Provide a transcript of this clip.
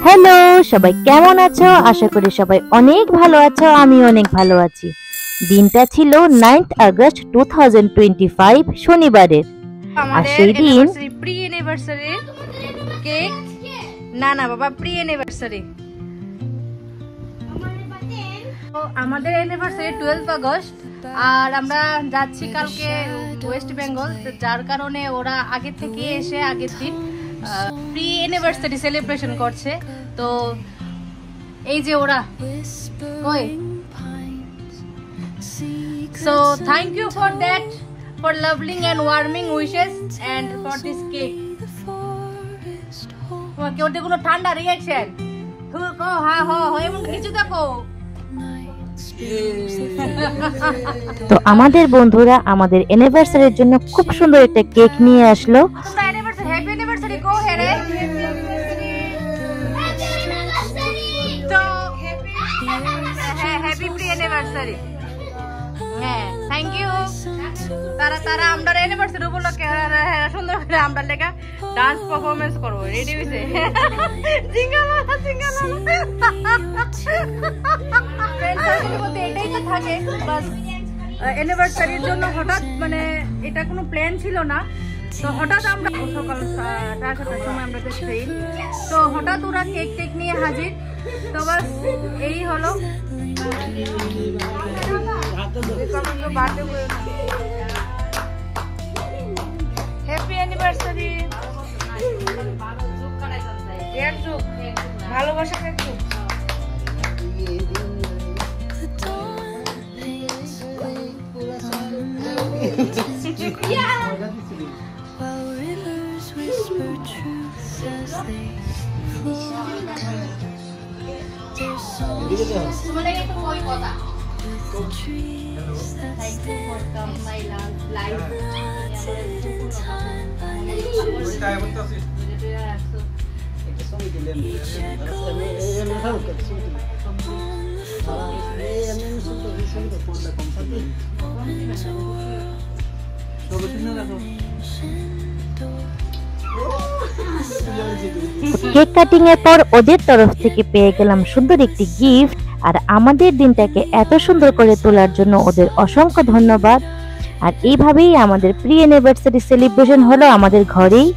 Hello, সবাই কেমন আছো? আশা করি সবাই অনেক ভালো আছো। আমি অনেক ভালো আছি। দিনটা ছিল 9th আগস্ট 2025 শনিবারের। আর সেই দিন প্রি অ্যানিভার্সারি কেক না বাবা প্রি অ্যানিভার্সারি আমাদের অ্যানিভার্সারি 12th আগস্ট আর আমরা যাচ্ছি কালকে ওয়েস্ট বেঙ্গল, যার কারণে ওরা আগে থেকে এসে আগের দিন প্রি অ্যানিভার্সারি সেলিব্রেশন করছে। তো এই যে ওরা কই, so thank you for that, for loving and warming wishes and for this cake. তোমাকে ওটা কোনো ঠান্ডা রিঅ্যাকশন কো হা হো এমন কিছু দেখো। তো আমাদের বন্ধুরা আমাদের অ্যানিভার্সারির জন্য খুব সুন্দর একটা কেক নিয়ে আসলো। তোমরা অ্যানিভার্সারি হ্যাপি অ্যানিভার্সারি কো হেরে তো হ্যাপি প্রি অ্যানিভার্সারি। হ্যাঁ থ্যাংক ইউ। তারা আমরা অ্যানিভার্সারি উপলক্ষে সুন্দর করে আমরা লেখা ডান্স পারফরম্যান্স করব, রেডি হইছে? জিঙ্গালা জিঙ্গালা এটাই তো থাকে বাস। অ্যানিভার্সারির জন্য হঠাৎ মানে এটা কোনো প্ল্যান ছিল না, তো হঠাৎ আমরা সকাল 7টার সময় আমরা ট্রেন, তো হঠাৎ ওরা কেক টেক নিয়ে হাজির। তো বাস এই হলো। Happy anniversary. এর যুগ ভালোবাসার এক যুগ। কেক কাটিং এর পর ওদের তরফ থেকে পেয়ে গেলাম সুন্দর একটি গিফট। আর আমাদের দিনটাকে এত সুন্দর করে তোলার জন্য ওদের অসংখ্য ধন্যবাদ। আর এইভাবেই আমাদের প্রি অ্যানিভার্সারি সেলিব্রেশন হলো আমাদের ঘরেই।